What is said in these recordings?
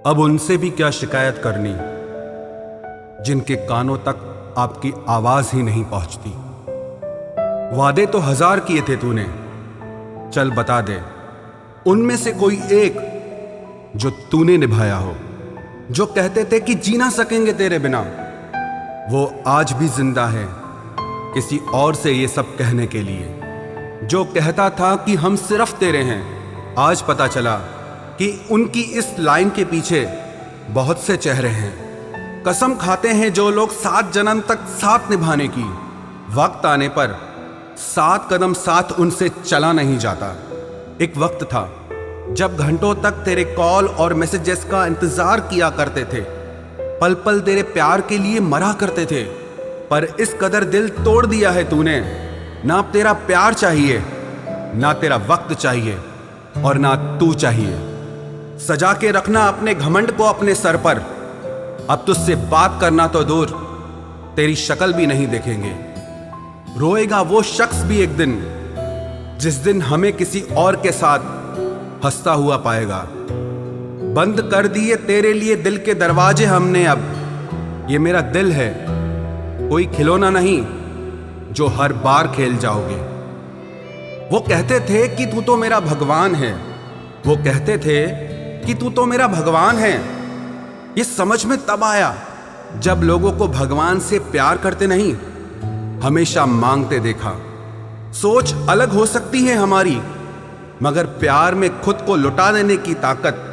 अब उनसे भी क्या शिकायत करनी जिनके कानों तक आपकी आवाज ही नहीं पहुंचती। वादे तो 1000 किए थे तूने, चल बता दे उनमें से कोई एक जो तूने निभाया हो। जो कहते थे कि जी ना सकेंगे तेरे बिना, वो आज भी जिंदा है किसी और से ये सब कहने के लिए। जो कहता था कि हम सिर्फ तेरे हैं, आज पता चला कि उनकी इस लाइन के पीछे बहुत से चेहरे हैं। कसम खाते हैं जो लोग 7 जन्म तक साथ निभाने की, वक्त आने पर 7 कदम साथ उनसे चला नहीं जाता। एक वक्त था जब घंटों तक तेरे कॉल और मैसेजेस का इंतजार किया करते थे, पल पल तेरे प्यार के लिए मरा करते थे। पर इस कदर दिल तोड़ दिया है तूने, ना तेरा प्यार चाहिए, ना तेरा वक्त चाहिए, और ना तू चाहिए। सजा के रखना अपने घमंड को अपने सर पर। अब तुझसे बात करना तो दूर, तेरी शक्ल भी नहीं देखेंगे। रोएगा वो शख्स भी एक दिन, जिस दिन हमें किसी और के साथ हंसता हुआ पाएगा। बंद कर दिए तेरे लिए दिल के दरवाजे हमने अब। ये मेरा दिल है, कोई खिलौना नहीं जो हर बार खेल जाओगे। वो कहते थे कि तू तो मेरा भगवान है, वो कहते थे कि तू तो मेरा भगवान है। ये समझ में तब आया जब लोगों को भगवान से प्यार करते नहीं, हमेशा मांगते देखा। सोच अलग हो सकती है हमारी, मगर प्यार में खुद को लुटा देने की ताकत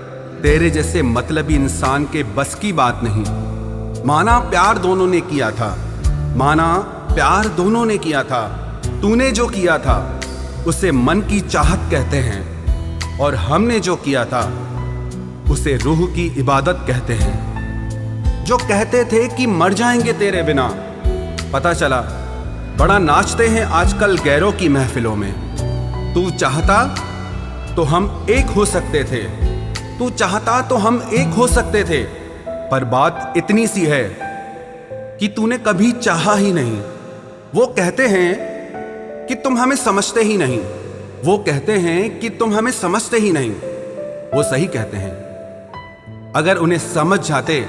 तेरे जैसे मतलबी इंसान के बस की बात नहीं। माना प्यार दोनों ने किया था, माना प्यार दोनों ने किया था। तूने जो किया था उसे मन की चाहत कहते हैं, और हमने जो किया था उसे रूह की इबादत कहते हैं। जो कहते थे कि मर जाएंगे तेरे बिना, पता चला बड़ा नाचते हैं आजकल गैरों की महफिलों में। तू चाहता तो हम एक हो सकते थे, तू चाहता तो हम एक हो सकते थे। पर बात इतनी सी है कि तूने कभी चाहा ही नहीं। वो कहते हैं कि तुम हमें समझते ही नहीं, वो कहते हैं कि तुम हमें समझते ही नहीं। वो सही कहते हैं। अगर उन्हें समझ जाते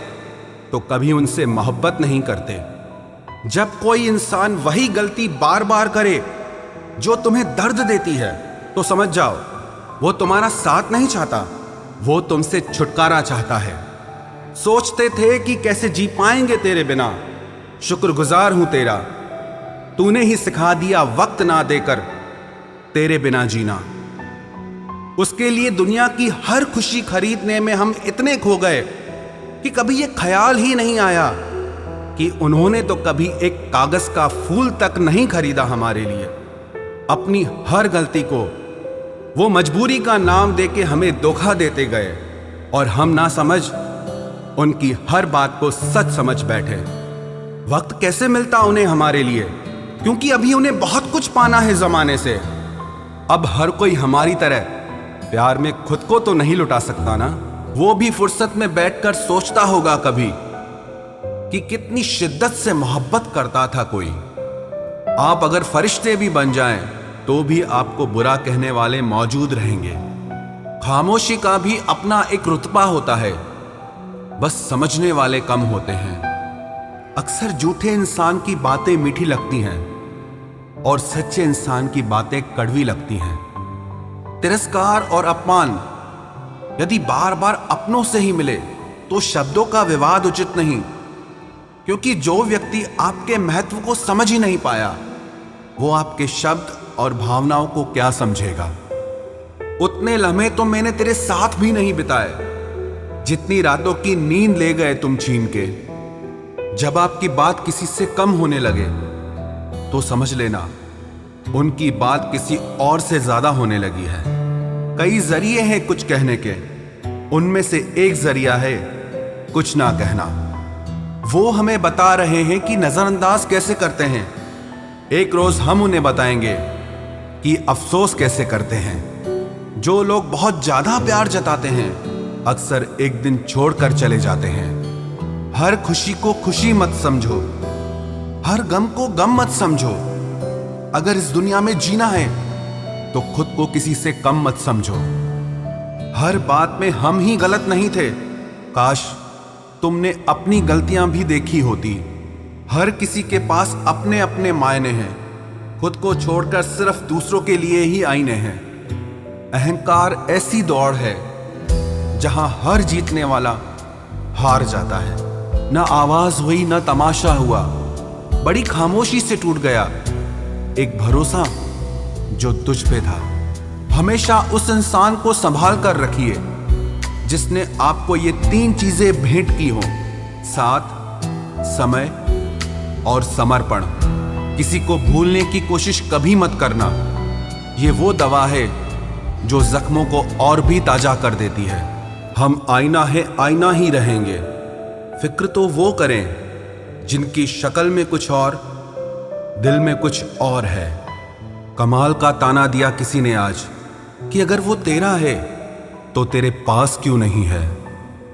तो कभी उनसे मोहब्बत नहीं करते। जब कोई इंसान वही गलती बार बार करे जो तुम्हें दर्द देती है, तो समझ जाओ वो तुम्हारा साथ नहीं चाहता, वो तुमसे छुटकारा चाहता है। सोचते थे कि कैसे जी पाएंगे तेरे बिना, शुक्रगुजार हूं तेरा, तूने ही सिखा दिया वक्त ना देकर तेरे बिना जीना। उसके लिए दुनिया की हर खुशी खरीदने में हम इतने खो गए कि कभी ये ख्याल ही नहीं आया कि उन्होंने तो कभी एक कागज का फूल तक नहीं खरीदा हमारे लिए। अपनी हर गलती को वो मजबूरी का नाम देके हमें धोखा देते गए, और हम ना समझ उनकी हर बात को सच समझ बैठे। वक्त कैसे मिलता उन्हें हमारे लिए, क्योंकि अभी उन्हें बहुत कुछ पाना है जमाने से। अब हर कोई हमारी तरह प्यार में खुद को तो नहीं लुटा सकता ना। वो भी फुर्सत में बैठकर सोचता होगा कभी कि कितनी शिद्दत से मोहब्बत करता था कोई। आप अगर फरिश्ते भी बन जाएं तो भी आपको बुरा कहने वाले मौजूद रहेंगे। खामोशी का भी अपना एक रुतबा होता है, बस समझने वाले कम होते हैं। अक्सर झूठे इंसान की बातें मीठी लगती हैं और सच्चे इंसान की बातें कड़वी लगती हैं। तिरस्कार और अपमान यदि बार बार अपनों से ही मिले तो शब्दों का विवाद उचित नहीं, क्योंकि जो व्यक्ति आपके महत्व को समझ ही नहीं पाया, वो आपके शब्द और भावनाओं को क्या समझेगा। उतने लम्हे तो मैंने तेरे साथ भी नहीं बिताए जितनी रातों की नींद ले गए तुम छीन के। जब आपकी बात किसी से कम होने लगे तो समझ लेना उनकी बात किसी और से ज्यादा होने लगी है। कई जरिए हैं कुछ कहने के, उनमें से एक जरिया है कुछ ना कहना। वो हमें बता रहे हैं कि नजरअंदाज कैसे करते हैं, एक रोज हम उन्हें बताएंगे कि अफसोस कैसे करते हैं। जो लोग बहुत ज्यादा प्यार जताते हैं अक्सर एक दिन छोड़कर चले जाते हैं। हर खुशी को खुशी मत समझो, हर गम को गम मत समझो। अगर इस दुनिया में जीना है तो खुद को किसी से कम मत समझो। हर बात में हम ही गलत नहीं थे, काश तुमने अपनी गलतियां भी देखी होती। हर किसी के पास अपने अपने मायने हैं, खुद को छोड़कर सिर्फ दूसरों के लिए ही आईने हैं। अहंकार ऐसी दौड़ है जहां हर जीतने वाला हार जाता है। न आवाज हुई न तमाशा हुआ, बड़ी खामोशी से टूट गया एक भरोसा जो तुझ पे था। हमेशा उस इंसान को संभाल कर रखिए जिसने आपको ये 3 चीजें भेंट की हो: साथ, समय और समर्पण। किसी को भूलने की कोशिश कभी मत करना, ये वो दवा है जो जख्मों को और भी ताजा कर देती है। हम आईना है, आईना ही रहेंगे। फिक्र तो वो करें जिनकी शक्ल में कुछ और, दिल में कुछ और है। कमाल का ताना दिया किसी ने आज कि अगर वो तेरा है तो तेरे पास क्यों नहीं है।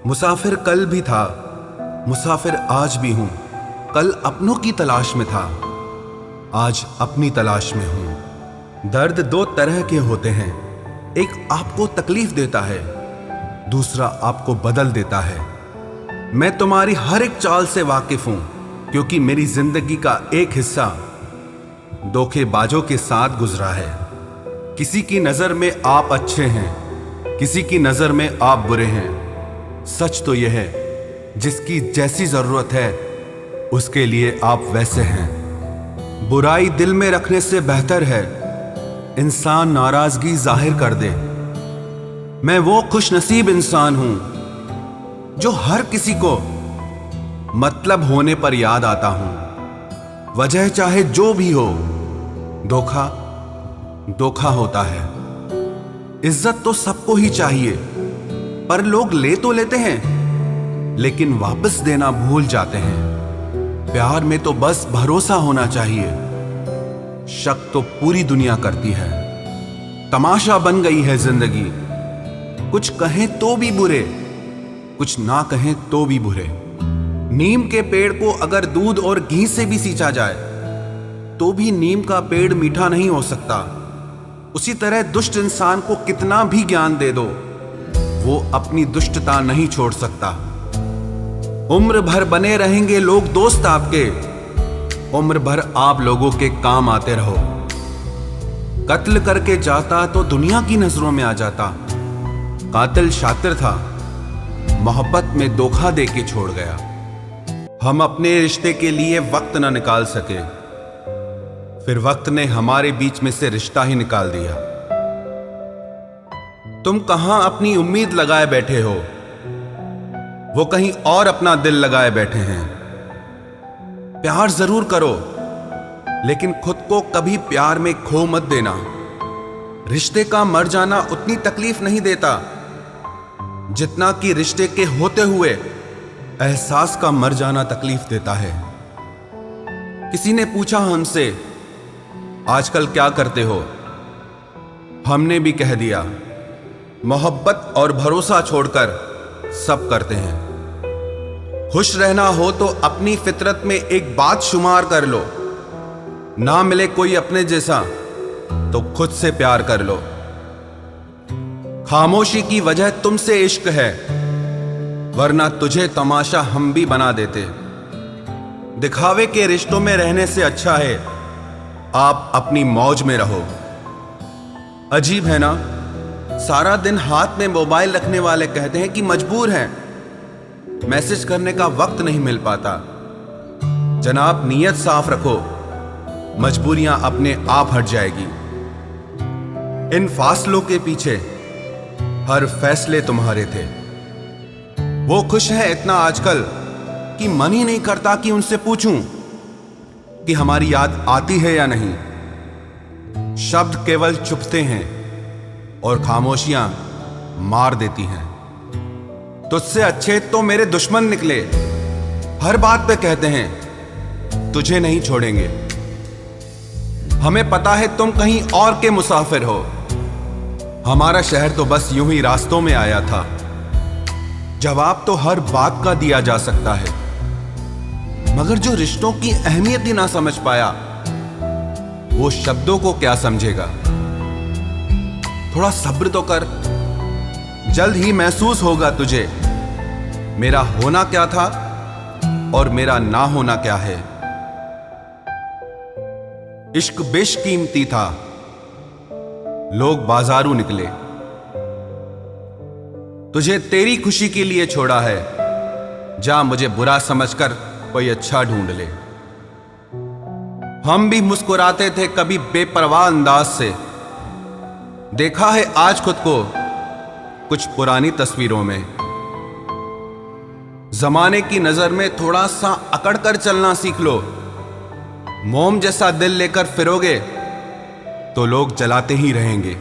मुसाफिर कल भी था, मुसाफिर आज भी हूं। कल अपनों की तलाश में था, आज अपनी तलाश में हूं। दर्द 2 तरह के होते हैं, एक आपको तकलीफ देता है, दूसरा आपको बदल देता है। मैं तुम्हारी हर एक चाल से वाकिफ हूं, क्योंकि मेरी जिंदगी का एक हिस्सा धोखेबाजों के साथ गुजरा है। किसी की नजर में आप अच्छे हैं, किसी की नजर में आप बुरे हैं। सच तो यह है, जिसकी जैसी जरूरत है उसके लिए आप वैसे हैं। बुराई दिल में रखने से बेहतर है इंसान नाराजगी जाहिर कर दे। मैं वो खुशनसीब इंसान हूं जो हर किसी को मतलब होने पर याद आता हूं। वजह चाहे जो भी हो, धोखा धोखा होता है। इज्जत तो सबको ही चाहिए, पर लोग ले तो लेते हैं लेकिन वापस देना भूल जाते हैं। प्यार में तो बस भरोसा होना चाहिए, शक तो पूरी दुनिया करती है। तमाशा बन गई है जिंदगी, कुछ कहें तो भी बुरे, कुछ ना कहें तो भी बुरे। नीम के पेड़ को अगर दूध और घी से भी सींचा जाए तो भी नीम का पेड़ मीठा नहीं हो सकता। उसी तरह दुष्ट इंसान को कितना भी ज्ञान दे दो, वो अपनी दुष्टता नहीं छोड़ सकता। उम्र भर बने रहेंगे लोग दोस्त आपके, उम्र भर आप लोगों के काम आते रहो। कत्ल करके जाता तो दुनिया की नजरों में आ जाता। कातिल शातिर था, मोहब्बत में धोखा दे के छोड़ गया। हम अपने रिश्ते के लिए वक्त ना निकाल सके, फिर वक्त ने हमारे बीच में से रिश्ता ही निकाल दिया। तुम कहां अपनी उम्मीद लगाए बैठे हो, वो कहीं और अपना दिल लगाए बैठे हैं। प्यार जरूर करो, लेकिन खुद को कभी प्यार में खो मत देना। रिश्ते का मर जाना उतनी तकलीफ नहीं देता जितना कि रिश्ते के होते हुए एहसास का मर जाना तकलीफ देता है। किसी ने पूछा हमसे, आजकल क्या करते हो? हमने भी कह दिया, मोहब्बत और भरोसा छोड़कर सब करते हैं। खुश रहना हो तो अपनी फितरत में एक बात शुमार कर लो, ना मिले कोई अपने जैसा तो खुद से प्यार कर लो। खामोशी की वजह तुमसे इश्क है, वरना तुझे तमाशा हम भी बना देते। दिखावे के रिश्तों में रहने से अच्छा है आप अपनी मौज में रहो। अजीब है ना, सारा दिन हाथ में मोबाइल रखने वाले कहते हैं कि मजबूर हैं, मैसेज करने का वक्त नहीं मिल पाता। जनाब, नीयत साफ रखो, मजबूरियां अपने आप हट जाएगी। इन फासलों के पीछे हर फैसले तुम्हारे थे। वो खुश है इतना आजकल कि मन ही नहीं करता कि उनसे पूछूं कि हमारी याद आती है या नहीं। शब्द केवल चुभते हैं और खामोशियां मार देती हैं। तुझसे अच्छे तो मेरे दुश्मन निकले, हर बात पे कहते हैं तुझे नहीं छोड़ेंगे। हमें पता है तुम कहीं और के मुसाफिर हो, हमारा शहर तो बस यूं ही रास्तों में आया था। जवाब तो हर बात का दिया जा सकता है, मगर जो रिश्तों की अहमियत ही ना समझ पाया वो शब्दों को क्या समझेगा। थोड़ा सब्र तो कर, जल्द ही महसूस होगा तुझे मेरा होना क्या था और मेरा ना होना क्या है। इश्क बेशकीमती था, लोग बाजारू निकले। तुझे तेरी खुशी के लिए छोड़ा है, जा मुझे बुरा समझकर कोई अच्छा ढूंढ ले। हम भी मुस्कुराते थे कभी बेपरवाह अंदाज से, देखा है आज खुद को कुछ पुरानी तस्वीरों में। जमाने की नजर में थोड़ा सा अकड़ कर चलना सीख लो, मोम जैसा दिल लेकर फिरोगे तो लोग जलाते ही रहेंगे।